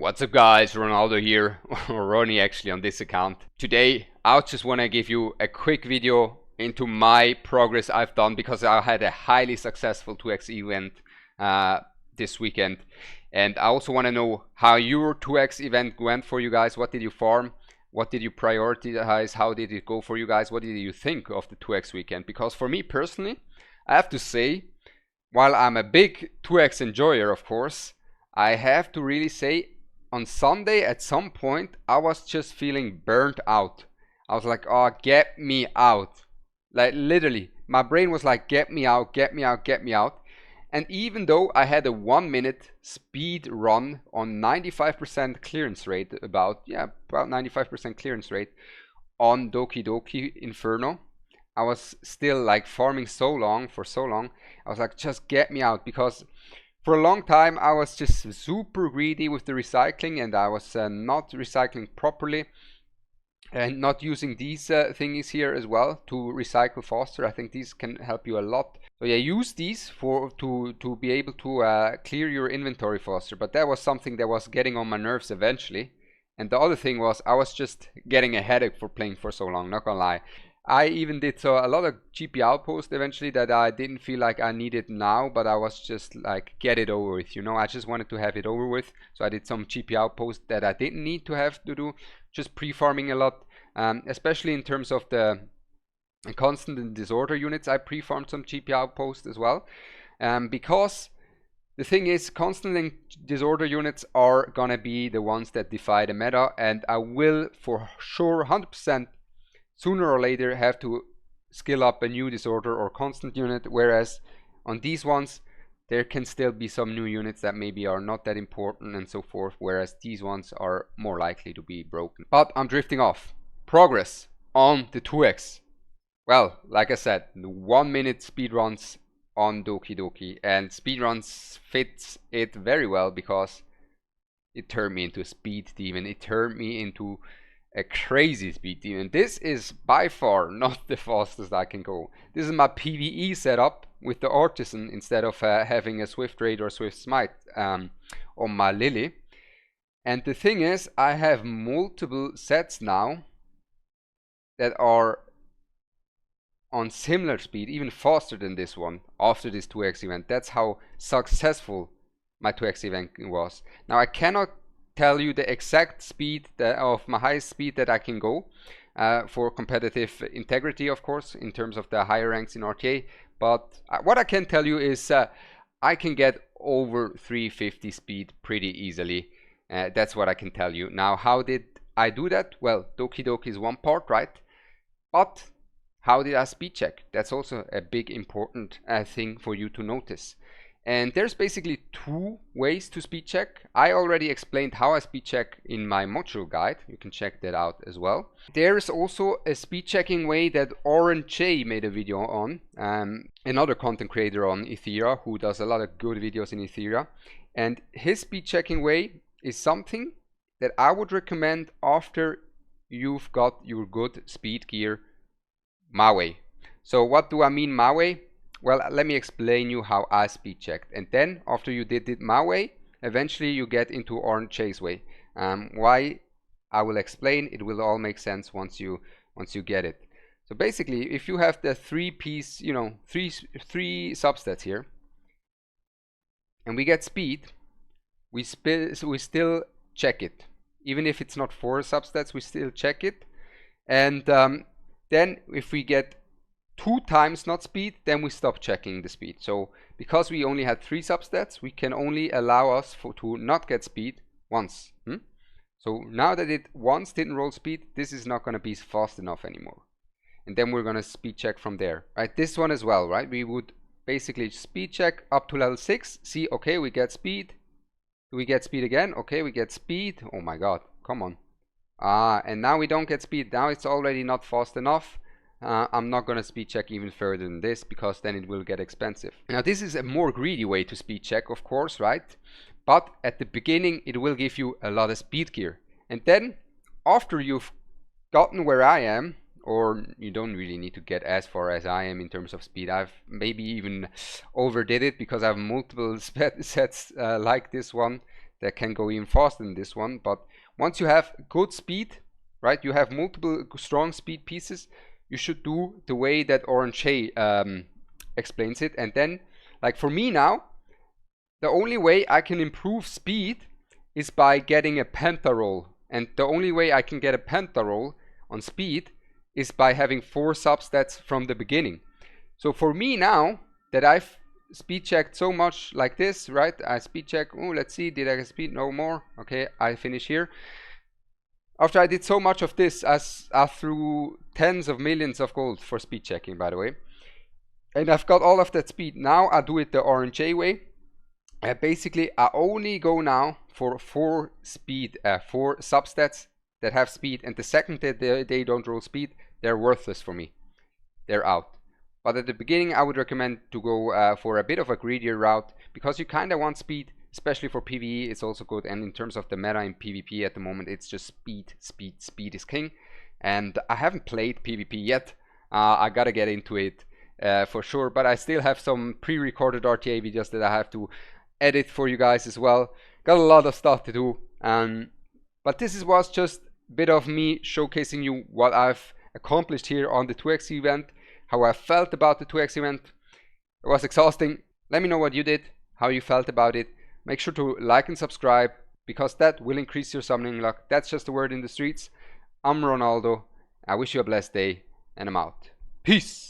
What's up guys, Ronaldo here, or Ronnie actually on this account. Today I just want to give you a quick video into my progress I've done because I had a highly successful 2x event this weekend. And I also want to know how your 2x event went for you guys. What did you farm? What did you prioritize? How did it go for you guys? What did you think of the 2x weekend? Because for me personally, I have to say, while I'm a big 2x enjoyer of course, I have to really say on Sunday at some point I was just feeling burnt out. I was like, oh, get me out. Like literally, my brain was like, get me out, get me out, get me out. And even though I had a 1 minute speed run on 95% clearance rate, about 95% clearance rate on Doki Doki Inferno, I was still like farming for so long. I was like, just get me out, because for a long time I was just super greedy with the recycling, and I was not recycling properly and not using these thingies here as well to recycle faster. I think these can help you a lot. So yeah, use these to be able to clear your inventory faster. But that was something that was getting on my nerves eventually. And the other thing was I was just getting a headache for playing for so long, not gonna lie. I even did a lot of GP outposts eventually that I didn't feel like I needed now, but I was just like, get it over with, you know. I just wanted to have it over with. So I did some GP outposts that I didn't need to have to do, just pre-farming a lot, especially in terms of the constant and disorder units. I pre-farmed some GP outposts as well, because the thing is, constant and disorder units are gonna be the ones that defy the meta, and I will for sure 100% sooner or later have to skill up a new disorder or constant unit, whereas on these ones there can still be some new units that maybe are not that important and so forth, whereas these ones are more likely to be broken. But I'm drifting off. Progress on the 2x. Well, like I said, 1 minute speedruns on Doki Doki, and speedruns fits it very well because it turned me into a speed demon. It turned me into a crazy speed demon. This is by far not the fastest I can go. This is my PvE setup with the artisan instead of having a swift raid or swift smite on my Lily. And the thing is, I have multiple sets now that are on similar speed, even faster than this one after this 2x event. That's how successful my 2x event was. Now I cannot tell you the exact speed of my highest speed that I can go for competitive integrity, of course, in terms of the higher ranks in RTA. But what I can tell you is I can get over 350 speed pretty easily. That's what I can tell you. Now, how did I do that? Well, Doki Doki is one part, right? But how did I speed check? That's also a big important thing for you to notice. And there's basically two ways to speed check. I already explained how I speed check in my module guide. You can check that out as well. There's also a speed checking way that Oren J made a video on, another content creator on Etheria who does a lot of good videos in Etheria. And his speed checking way is something that I would recommend after you've got your good speed gear my way. So what do I mean my way? Well, let me explain you how I speed checked, and then after you did it my way, eventually you get into Orange Chase way. Why? I will explain. It will all make sense once you get it. So basically, if you have the three-piece, you know, three substats here, and we get speed, we still check it, even if it's not 4 substats. We still check it, and then if we get 2 times not speed, then we stop checking the speed. So because we only had 3 substats, we can only allow us to not get speed once. So now that it once didn't roll speed, this is not going to be fast enough anymore. And then we're going to speed check from there. Right, this one as well, right? We would basically speed check up to level 6, see, okay, we get speed. Do we get speed again? Okay, we get speed. Oh my god, come on. And now we don't get speed. Now it's already not fast enough. I'm not going to speed check even further than this, because then it will get expensive. Now this is a more greedy way to speed check, of course, right? But at the beginning it will give you a lot of speed gear, and then after you've gotten where I am, or you don't really need to get as far as I am in terms of speed. I've maybe even overdid it because I have multiple sets like this one that can go even faster than this one. But once you have good speed, right, you have multiple strong speed pieces, you should do the way that Orange explains it. And then, like for me now, the only way I can improve speed is by getting a penta roll. And the only way I can get a penta roll on speed is by having 4 substats from the beginning. So for me now that I've speed checked so much like this, right? I speed check, oh, let's see, did I get speed? No more. Okay, I finish here. After I did so much of this, I threw tens of millions of gold for speed checking, by the way. And I've got all of that speed. Now I do it the Orange way. Basically, I only go now for 4 substats that have speed. And the second that they don't roll speed, they're worthless for me. They're out. But at the beginning, I would recommend to go for a bit of a greedier route, because you kind of want speed, especially for PvE. It's also good. And in terms of the meta in PvP at the moment, it's just speed, speed, speed is king. And I haven't played PvP yet. I gotta get into it for sure. But I still have some pre-recorded RTA videos that I have to edit for you guys as well. Got a lot of stuff to do. But this was just a bit of me showcasing you what I've accomplished here on the 2x event, how I felt about the 2x event. It was exhausting. Let me know what you did, how you felt about it. Make sure to like and subscribe, because that will increase your summoning luck. That's just the word in the streets. I'm Ronaldo. I wish you a blessed day, and I'm out. Peace.